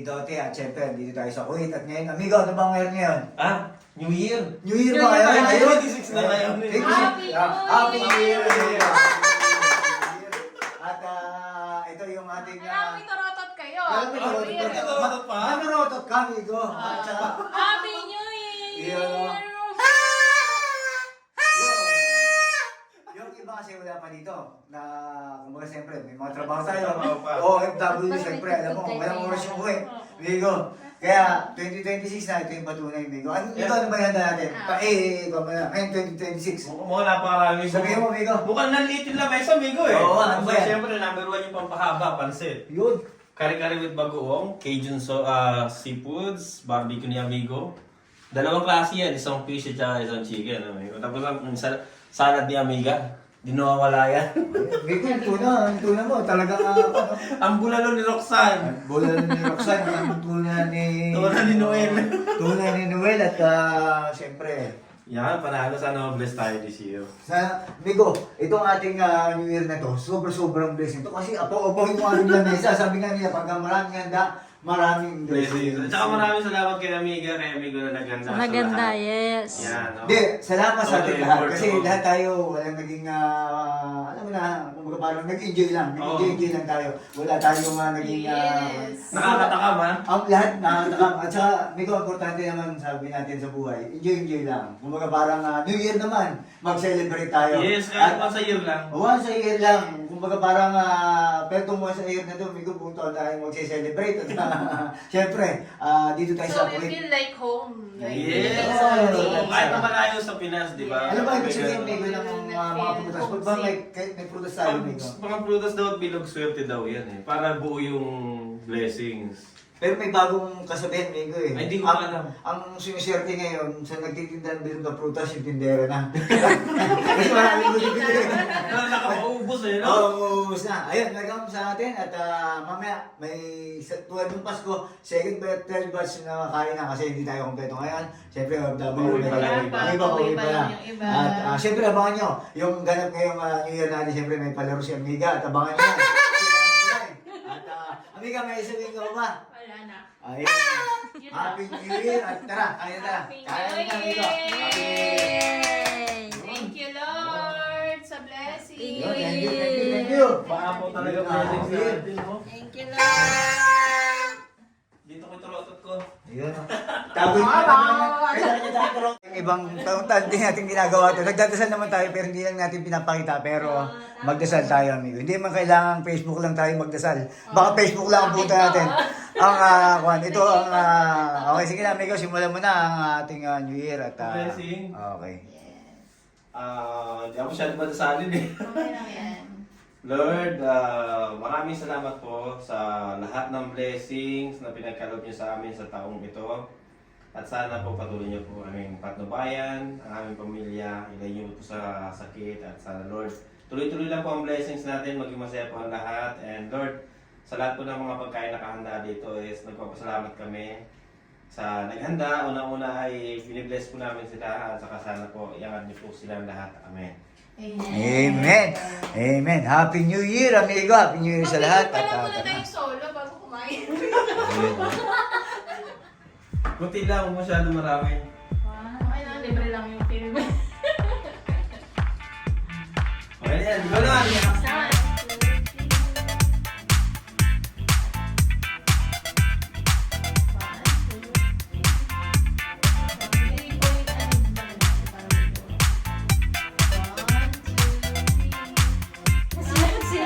Doti at syempre dito tayo sa Kuwait. At ngayon, amigo, ano bang meron ngayon? New Year. New Year ba ngayon? Ayun, 26 na ngayon. Happy New Year! At ito yung ating... Alam, may torotot kayo. May Torotot pa? Manurotot ka, amigo. At saka... Happy New Year! Yung iba kasi wala pa dito na kumbaga siyempre may mga trabaho tayo. Trabaho pa. OFW siyempre, alam mo, walang oras yung uwi. Migo. Kaya 2026 na ito yung patunay, Migo. Ito ano ba yan natin? Ngayon 2026. Mukhang napakarami. Sabihin mo, Migo. Mukhang nanlitin lang mesa, amigo eh. Oo, ano ba yan? Siyempre, number 1 yung pampahaba, pansit. Yun. Kare-kare with bagoong, Cajun seafoods, barbecue ni amigo. Dalawang klase yan, isang fish at saka isang chicken, amigo. Tapos ang salad ni amiga, di nawawala yan. Migo, yung tuna mo, talagang Ang bulalo ni Roxanne. bola ni Roxanne, ang tuna ni... Tuna ni Noel. Tuna ni Noel at siyempre, Yan, panalo sana bless tayo this year. Migo, itong ating New Year na to, sobrang blessing to. Kasi apo-apo yung ating lamesa. Sabi nga nila, pagka maraming handa, maraming Blessings. At saka maraming salamat kay Amiga, kay Amigo na naghanda sa Naganda, lahat. yes. Yan, no? Hindi, salamat sa ating Okay, lahat. Lord, Kasi no? lahat tayo, walang naging, alam mo na, kumbaga parang nag-enjoy lang. Nag-enjoy lang tayo. Wala tayong naging... Yes. Nakakatakam, ha? Ang lahat nakakatakam. At saka, Migo, importante naman sabi natin sa buhay, enjoy lang. Kumbaga parang New Year naman, mag-celebrate tayo. Yes, kahit pa sa year lang. Once a year lang. Kumbaga parang, pero itong once a year na to, Migo, buong taon tayo mag-celebrate. At syempre, dito tayo So, sa we Kuwait. feel like home. Like, Yes! feeling something. Oo, kahit na malayo sa Pinas, di ba? Ano ba ibig May sabihin, ganun. Migo, ng mga prutas? Pag ba kahit may prutas tayo, Migo? Mga prutas daw at bilog swerte daw yan eh. Para buo yung blessings. Pero may bagong kasabihan, Migo eh. Ay, hindi ko alam. Ang siniswerte ngayon, sa nagtitinda ng bilog na prutas, yung tindera na. Kasi maraming bumibili. Nakakaubos eh, no? Oo, na. Ayun, nagam sa atin at mamaya may tuwad ng Pasko, second batch, third batch na kaya na kasi hindi tayo kompleto ngayon. Siyempre, Pauwi pa lang iba. Iba, pauwi pa lang. yung iba. At siyempre, abangan nyo, yung ganap ngayong New Year natin, siyempre may palaro si Amiga at abangan nyo yan. At Amiga, may sabihin ka ba? Wala na. Ayun. Happy New Year at tara, kaya tara. Happy Kaya New na, Amiga. Happy Yay! Thank you, Lord, sa blessing. Yun, thank you, thank you, thank you. Baka po talaga blessings sa atin, no? Thank you, Lord! Dito ko tulotot ko. Ayun. Tagoy na kailangan niya tayo tulong. Yung ibang taon din natin ginagawa ito. Nagdadasal naman tayo pero hindi lang natin pinapakita. Pero magdasal tayo, amigo. Hindi man kailangan Facebook lang tayo magdasal. Baka Facebook lang ang punta natin. Ito ang, okay, sige na, amigo. Simulan mo na ang ating New Year. At, Blessing. Okay. Di ako masyado madasalin eh. Okay lang yan. Lord, maraming salamat po sa lahat ng blessings na pinagkaloob niyo sa amin sa taong ito. At sana po patuloy niyo po aming patnubayan, ang aming pamilya, ilay niyo po sa sakit. At sana Lord, tuloy-tuloy lang po ang blessings natin, maging masaya po ang lahat. And Lord, sa lahat po ng mga pagkain nakahanda dito is nagpapasalamat kami sa naghanda. Una-una ay binibless po namin sila at saka sana po iangat niyo po silang lahat. Amen. Amen. Amen. Happy New Year, amigo. Happy New Year sa lahat. Pala muna tayong solo bago kumain. Kunti lang, huwag masyado marami. Okay lang, libre lang yung film. Okay na yan, di ba lang?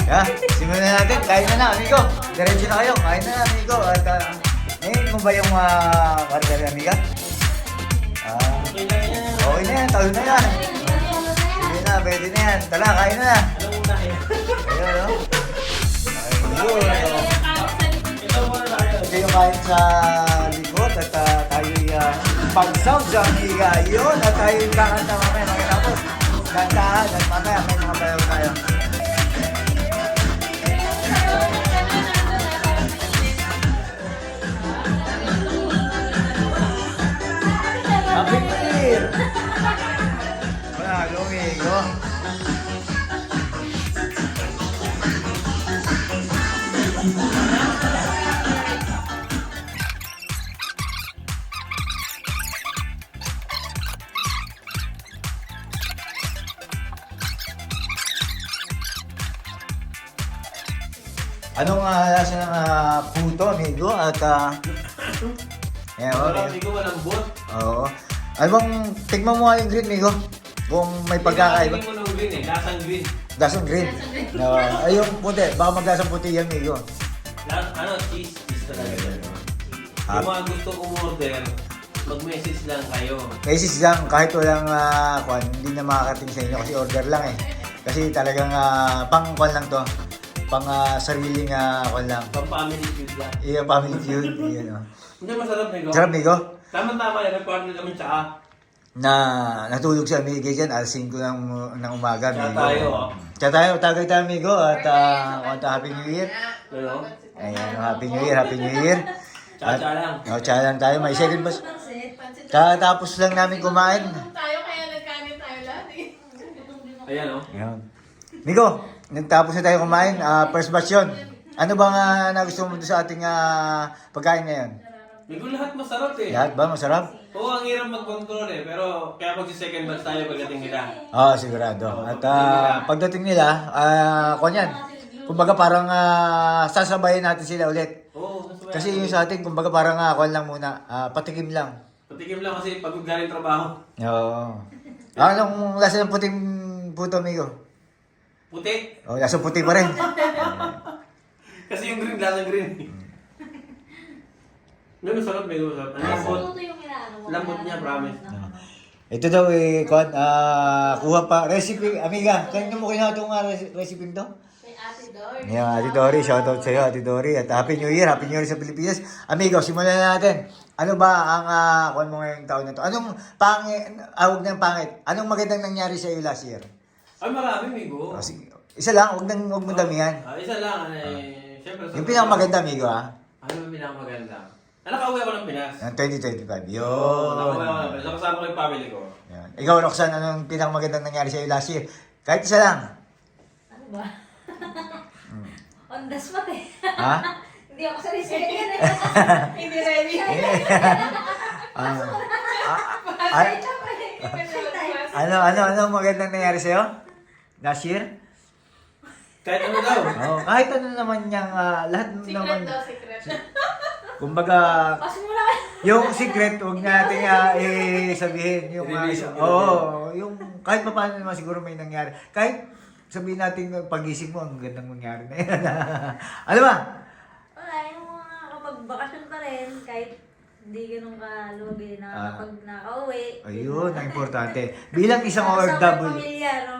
Yeah, simulan na natin. Kain na, amigo. Diretso na kayo. Kain na, amigo. At ngayon mo ba yung order, amiga? Okay na yan. Okay na yan. Tawin na yan. Sige na, pwede na yan. Tala, kain na. Ano muna yan? Ayun, no? Ayun. Ito muna tayo. Ito yung kain sa likod at tayo'y pag-sound sa amiga. Yun, at tayo'y kakanta mamaya. Magkatapos, kantahan at mamaya may mga bayaw tayo. Happy New Year! Wala, lumigo. Anong lasa ng puto, amigo? At ayan, Wala, okay. amigo, malambot. Oo. Ano bang, tignan mo nga yung green, amigo. Kung may pagkakaiba. Hindi mo ng green eh, lasang green. Lasang green. Ay, yung puti. Baka maglasang puti yan, amigo. Cheese talaga yan. Ah. Yung mga gusto umorder, mag-message lang kayo. Message lang, kahit walang hindi na makakating sa inyo kasi order lang eh. Kasi talagang pang-kwan lang to. Pang sariling kwan lang. Pang-family food lang. Iya, family feud. Iyan, Hindi masarap, amigo. Sarap, amigo. Tama-tama yan, nag-partner kami tsaa. Na natulog si amigo dyan, alas 5 ng umaga, Tsaa amigo. tayo, Tsaa tayo, tagay tayo, amigo. At Happy New Year. Ano? Ayan, Happy New Year, Happy New Year. Tsaa lang. Tsaa lang tayo, may second bus. Katapos lang namin kumain. Gutom tayo kaya nagkanin tayo lahat eh. Ayan, oh. Ayan. Migo, nagtapos na tayo kumain. First batch yun. Ano bang nagustuhan mo sa ating pagkain ngayon? Amigo, lahat masarap eh. Lahat ba? Masarap? Oo, ang hirap mag-control eh. Pero kaya magsi-second batch tayo pagdating nila. Oo, sigurado. At pagdating nila, yan. Kumbaga parang sasabayin natin sila ulit. Oo, Kasi yung sa atin, kumbaga parang kwan lang muna. Patikim lang. patikim lang kasi pagod galing trabaho. Oo. Anong lasa ng puting puto, amigo? Puti. Oh, lasa puti pa rin. Kasi yung green, lasang green. Hindi, masarap, amigo. Masarap. Ang lambot. Lambot niya, promise. Ito daw kwan, kuha pa. Recipe, amiga. Kanina mo kinuha itong recipe to? May Ate Dory. Yeah, Ate Dory, shoutout sa iyo, Ate Dory. At Happy New Year sa Pilipinas. Amigo, simulan na natin. Ano ba ang kwan mo ngayong taon na to? Anong huwag ng pangit. Anong magandang nangyari sa iyo last year? Ay, marami, amigo. Isa lang, huwag mo damihan. Isa lang, siyempre. Yung pinakamaganda, amigo, ha? Ano yung pinakamaganda? Nakauwi ako ng Pinas. Ng 2025. Yun. Nakauwi ako ng Pinas. Nakasama ko yung family ko. Yan. Ikaw, Roxanne, anong pinakamagandang nangyari sa iyo last year? Kahit isa lang. Ano ba? On the spot eh. Ha? Hindi ako sa research yan eh. Hindi ready. Ano magandang nangyari sa'yo? Last year? Kahit ano daw. Oh, kahit ano naman niyang, lahat naman, Secret daw, secret. kumbaga, Kasi muna kayo. yung secret, huwag natin sabihin. Yung, yung kahit pa paano naman siguro may nangyari. Kahit sabihin natin pag-isip mo, ang gandang nangyari na yan. Ano ba? Wala, yung mga kapag bakasyon pa rin, kahit hindi ganun kalugi na kapag nakauwi. Ayun, ang importante. Bilang isang Kasama yung OFW, pamilya, no?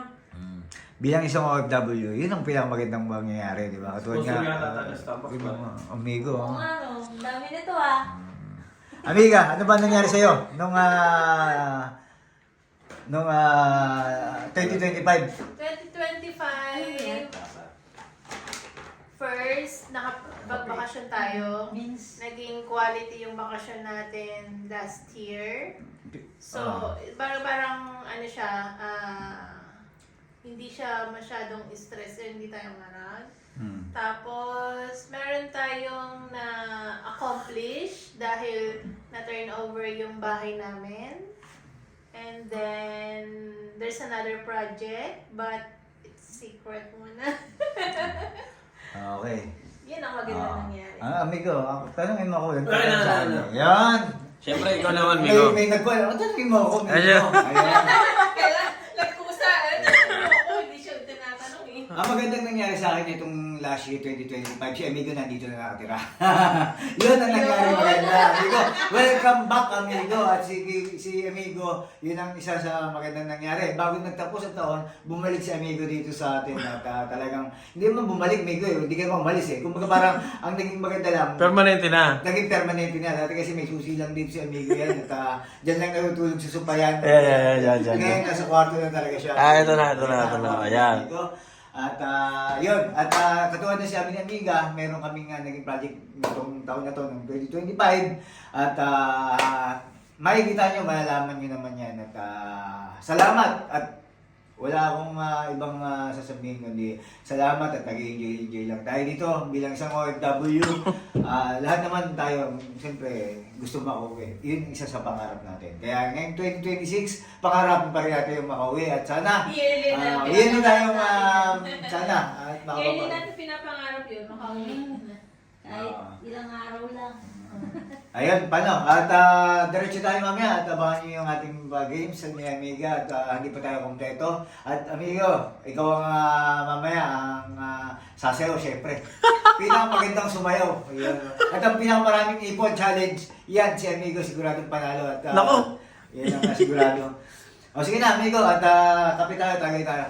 bilang isang OFW, yun ang pinakamagandang mangyayari, di ba? Katulad Sponsor nga, yata tayo, Starbucks yung ba? mga amigo. Oo nga, no? Ang dami nito ah. Amiga, ano ba nangyari sa'yo nung 2025? 2025, first, nakapagbakasyon tayo. Naging quality yung bakasyon natin last year. So, parang ano siya, hindi siya masyadong stress, hindi tayo marag. Tapos, meron tayong na-accomplish dahil na-turn over yung bahay namin. And then, there's another project, but it's secret muna. Okay. Yan ang maganda nangyari. Amigo, tanongin mo ako. Ano? Yan. Siyempre, ikaw naman, May nagkwala. Tanongin mo ako, amigo. Ayan. Kailan? Nagkusa. Ako, hindi siya tinatanong eh. Ang magandang nangyari sa akin itong last year, 2025, si amigo nandito na nakatira. Yun ang nangyari maganda, amigo. Welcome back, amigo. At si amigo, yun ang isa sa magandang nangyari. Bago nagtapos ang taon, bumalik si amigo dito sa atin. At talagang, hindi man bumalik, amigo. Hindi ka naman umalis eh. Kumbaga parang, ang naging maganda lang, Permanente na. naging permanente na. Dati kasi may susi lang dito si amigo yan. At dyan lang natutulog sa supayan. Yan. Ngayon, nasa kwarto na talaga siya. Ito na. Ayan. At yun, at katulad na sabi ni Amiga, meron kaming naging project nitong taon na to, ng 2025. At makikita nyo, malalaman nyo naman yan. At salamat. At Wala akong ibang sasabihin kundi salamat at nag-enjoy lang tayo dito bilang isang OFW. Lahat naman tayo, siyempre, gusto makauwi. Yun isa sa pangarap natin. Kaya ngayong 2026, pangarap pa rin natin yung makauwi at sana, yun tayong sana. At Kaya hindi natin pinapangarap yun, makauwi. Kahit ilang araw lang. Ayun, paano? At diretso tayo mamaya at abangan nyo yung ating games sa ni Amiga at hindi pa tayo kompleto. At amigo, ikaw ang mamaya ang sasayaw syempre. Pinakamagandang sumayaw. Ayun. At ang pinakamaraming ipon challenge, yan si Amigo siguradong panalo. At Nako! yan ang sigurado. O sige na amigo at kapit tayo, tagay tayo.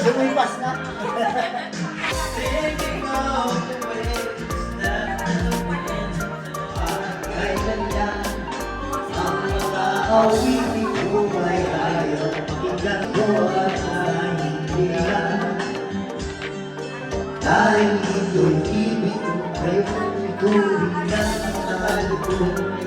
Lumipas na. Awitin ko ay ayaw, pakinggan ko at nahihiyan. Dahil ito'y ibig ko, kayo'y tuloy na mahal ko.